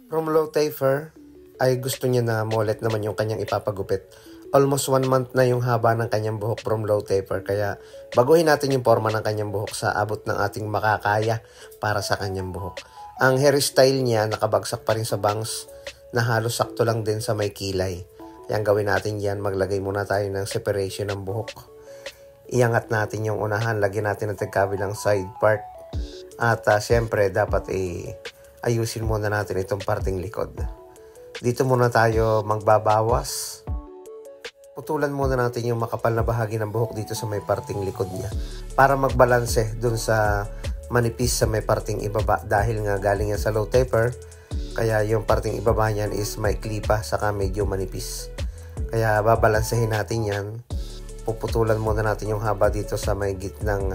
From low taper ay gusto niya na mullet naman yung kanyang ipapagupit. Almost 1 month na yung haba ng kanyang buhok from low taper. Kaya baguhin natin yung forma ng kanyang buhok sa abot ng ating makakaya para sa kanyang buhok. Ang hairstyle niya nakabagsak pa rin sa bangs na halos sakto lang din sa may kilay. Kaya ang gawin natin yan, maglagay muna tayo ng separation ng buhok. Iangat natin yung unahan, lagyan natin ng kabilang side part. At syempre dapat ayusin muna natin itong parting likod. Dito muna tayo magbabawas. Putulan muna natin yung makapal na bahagi ng buhok dito sa may parting likod niya para magbalanse dun sa manipis sa may parting ibaba, dahil nga galing yan sa low taper. Kaya yung parting ibaba niyan is may klipa saka medyo manipis. Kaya babalansehin natin yan. Puputulan muna natin yung haba dito sa may gitnang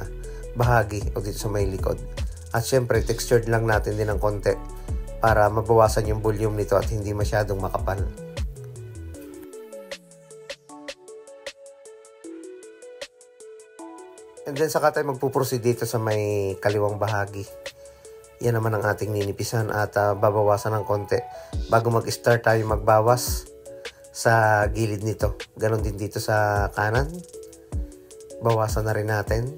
bahagi o dito sa may likod. At syempre, textured lang natin din ng konti para mabawasan yung volume nito at hindi masyadong makapal. And then saka tayo magpuproceed dito sa may kaliwang bahagi. Yan naman ang ating ninipisan at babawasan ng konti. Bago mag-start tayo magbawas sa gilid nito. Ganon din dito sa kanan. Bawasan na rin natin.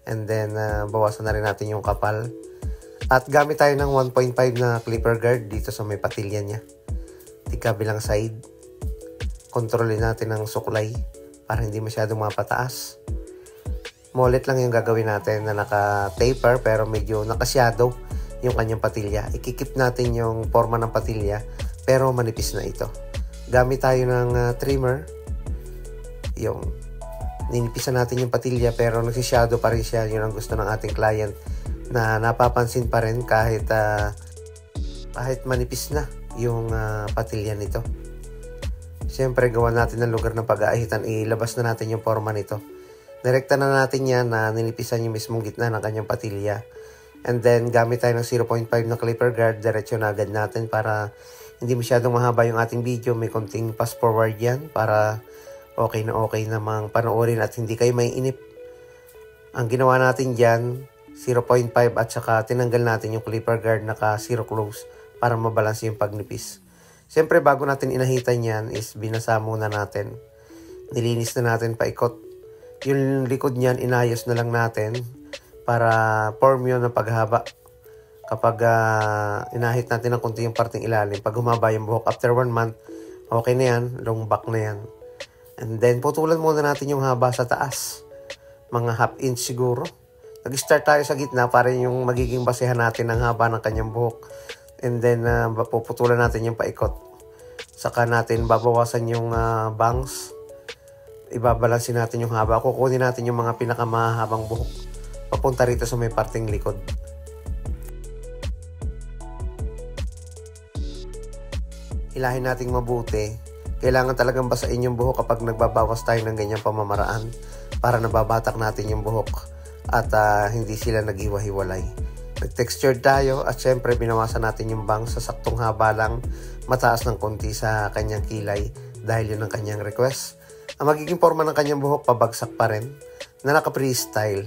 And then, bawasan na rin natin yung kapal. At gamit tayo ng 1.5 na clipper guard dito sa may patilya niya. Di kabilang side. Kontrolin natin ang suklay para hindi masyadong mapataas. Mullet lang yung gagawin natin na naka-taper pero medyo naka-shadow yung kanyang patilya. Ikikip natin yung forma ng patilya pero manipis na ito. Gamit tayo ng trimmer. Yung ninipisan natin yung patilya pero nagsishadow pa rin siya. Yun ang gusto ng ating client na napapansin pa rin kahit manipis na yung patilya nito. Siyempre gawa natin ng lugar ng pag-aahitan, ilabas na natin yung forma nito. Direkta na natin yan na ninipisan yung mismong gitna ng kanyang patilya. And then gamit tayo ng 0.5 na clipper guard, diretso na agad natin para hindi masyadong mahaba yung ating video. May konting fast forward yan para okay na mang panoorin at hindi kayo may inip. Ang ginawa natin dyan, 0.5 at saka tinanggal natin yung clipper guard naka zero close para mabalanse yung pagnipis. Siyempre bago natin inahitan yan is binasa muna natin. Nilinis na natin paikot. Yung likod niyan inayos na lang natin para form yun ng paghaba. Kapag inahit natin ng konti yung parting ilalim, pag humaba yung buhok after 1 month, okay na yan, long back na yan. And then, putulan muna natin yung haba sa taas. Mga ½ inch siguro. Nag-start tayo sa gitna para yung magiging basehan natin ng haba ng kanyang buhok. And then, puputulan natin yung paikot. Saka natin babawasan yung bangs. Ibabalansin natin yung haba. Kukunin natin yung mga pinakamahabang buhok. Papunta rito sa may parting likod. Hilahin nating mabuti. Kailangan talagang basain yung buhok kapag nagbabawas tayo ng ganyang pamamaraan para nababatak natin yung buhok at hindi sila naghiwa-hiwalay. Nag-textured tayo at syempre binawasan natin yung bangs sa saktong haba lang, mataas ng konti sa kanyang kilay dahil yun ang kanyang request. Ang magiging forma ng kanyang buhok pabagsak pa rin na naka-freestyle.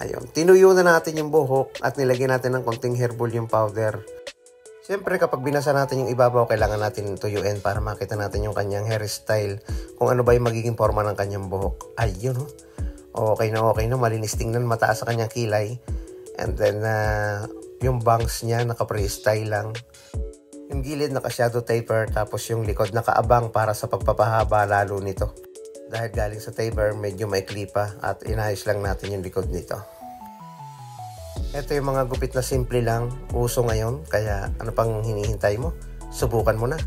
Ayun, tinuyo na natin yung buhok at nilagyan natin ng konting hair volume powder. Siyempre kapag binasa natin yung ibabaw, kailangan natin tuyuin para makita natin yung kanyang hairstyle. Kung ano ba yung magiging forma ng kanyang buhok. Ayun okay na, malinis tingnan, mataas sa kanyang kilay. And then yung bangs niya naka-freestyle lang. Yung gilid naka-shadow taper, tapos yung likod nakaabang para sa pagpapahaba lalo nito. Dahil galing sa taper, medyo may klipa at inayos lang natin yung likod nito. Ito yung mga gupit na simple lang, uso ngayon, kaya ano pang hinihintay mo? Subukan mo na.